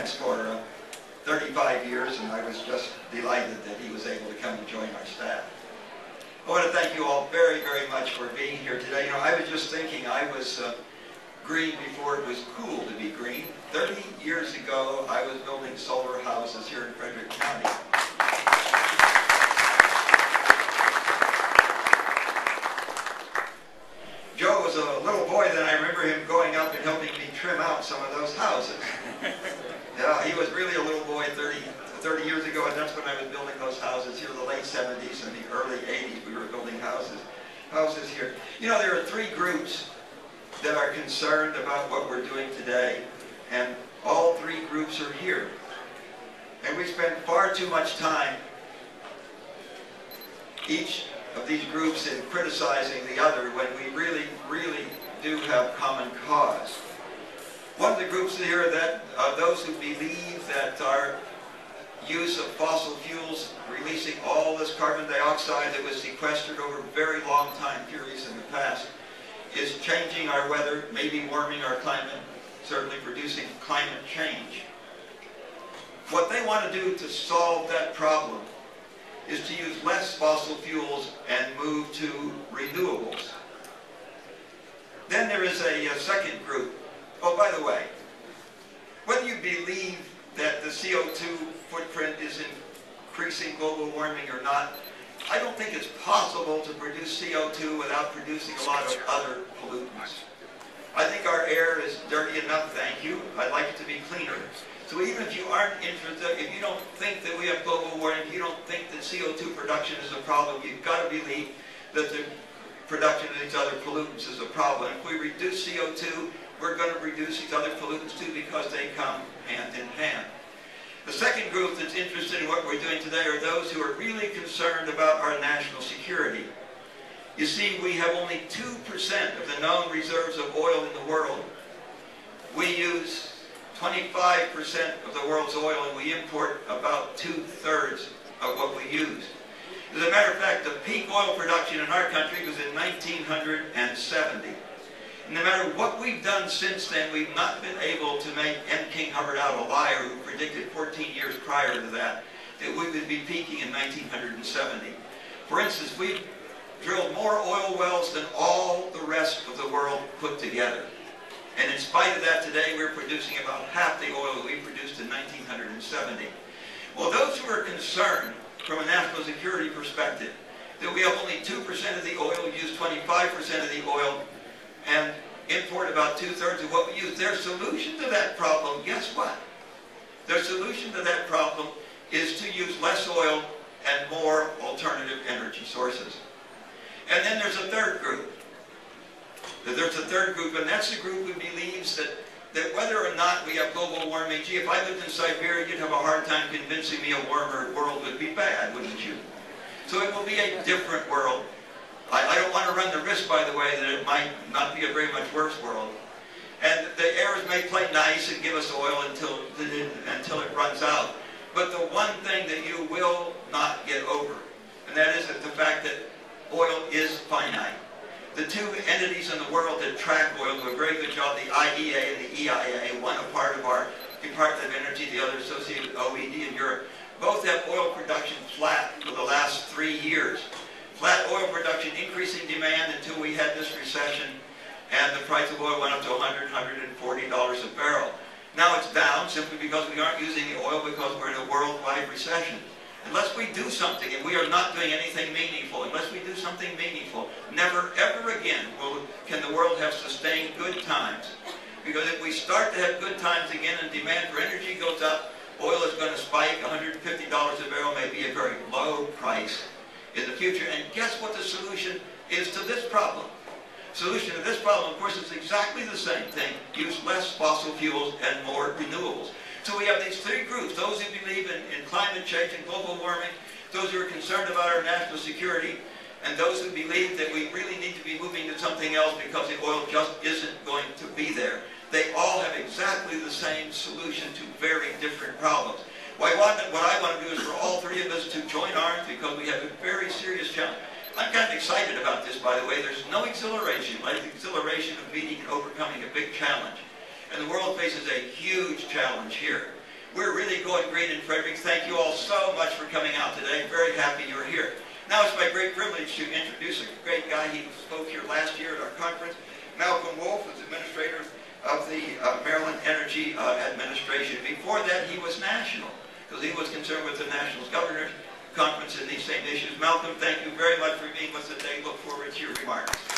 friends for 35 years, and I was just delighted that he was able to come and join our staff. I want to thank you all very, very much for being here today. You know, I was just thinking I was green before it was cool to be green. 30 years ago, I was building solar houses here in Frederick County. Joe was a little boy then. I remember him going up and helping me trim out some of those houses. Yeah, he was really a little boy 30 years ago, and that's when I was building those houses here in the late 70s and the early 80s. We were building houses here. You know, there are three groups that are concerned about what we're doing today, and all three groups are here. And we spend far too much time, each of these groups, in criticizing the other when we really, really do have common cause. One of the groups here that those who believe that our use of fossil fuels releasing all this carbon dioxide that was sequestered over very long time periods in the past is changing our weather, maybe warming our climate, certainly producing climate change. What they want to do to solve that problem is to use less fossil fuels and move to renewables. Then there is a second group. Oh, by the way, whether you believe that the CO2 footprint is increasing global warming or not, I don't think it's possible to produce CO2 without producing a lot of other pollutants. I think our air is dirty enough, thank you. I'd like it to be cleaner. So even if you aren't interested, if you don't think that we have global warming, if you don't think that CO2 production is a problem, you've got to believe that the production of these other pollutants is a problem. If we reduce CO2, we're going to reduce these other pollutants too, because they come hand in hand. The second group that's interested in what we're doing today are those who are really concerned about our national security. You see, we have only 2% of the known reserves of oil in the world. We use 25% of the world's oil, and we import about 2/3 of what we use. As a matter of fact, the peak oil production in our country was in 1970. And no matter what we've done since then, we've not been able to make M. King Hubbard out a liar who predicted 14 years prior to that we would be peaking in 1970. For instance, we've drilled more oil wells than all the rest of the world put together. And in spite of that, today we're producing about half the oil that we produced in 1970. Well, those who are concerned from a national security perspective that we have only 2% of the oil, use 25% of the oil, and import about 2/3 of what we use, their solution to that problem, guess what? Their solution to that problem is to use less oil and more alternative energy sources. And then there's a third group. There's a third group, and that's the group who believes that whether or not we have global warming, gee, if I lived in Siberia, you'd have a hard time convincing me a warmer world would be bad, wouldn't you? So it will be a different world. I don't want to run the risk, by the way, that it might not be a very much worse world. And the heirs may play nice and give us oil until it runs out. But the one thing that you will not get over, and that is the fact that oil is finite. The two entities in the world that track oil do a very good job, the IEA and the EIA, one a part of our Department of Energy, the other associated with OED in Europe, both have oil production flat for the last 3 years. Flat oil production, increasing demand until we had this recession, and the price of oil went up to $100, $140 a barrel. Now it's down simply because we aren't using the oil because we're in a worldwide recession. Unless we do something, and we are not doing anything meaningful, unless we do something meaningful, never ever again can the world have sustained good times. Because if we start to have good times again and demand for energy goes up, oil is going to spike. $150 a barrel may be a very low price in the future. And guess what the solution is to this problem? Solution to this problem, of course, is exactly the same thing. Use less fossil fuels and more renewables. So we have these three groups, those who believe in climate change and global warming, those who are concerned about our national security, and those who believe that we really need to be moving to something else because the oil just isn't going to be there. They all have exactly the same solution to very different problems. What I want to do is for all three of us to join arms because we have a very serious challenge. I'm kind of excited about this, by the way. There's no exhilaration like the exhilaration of meeting and overcoming a big challenge. And the world faces a huge challenge here. We're really going great in Frederick. Thank you all so much for coming out today. I'm very happy you're here. Now it's my great privilege to introduce a great guy. He spoke here last year at our conference. Malcolm Woolf is administrator of the Maryland Energy Administration. Before that, he was national, because he was concerned with the National Governors Conference and these same issues. Malcolm, thank you very much for being with us today. Look forward to your remarks.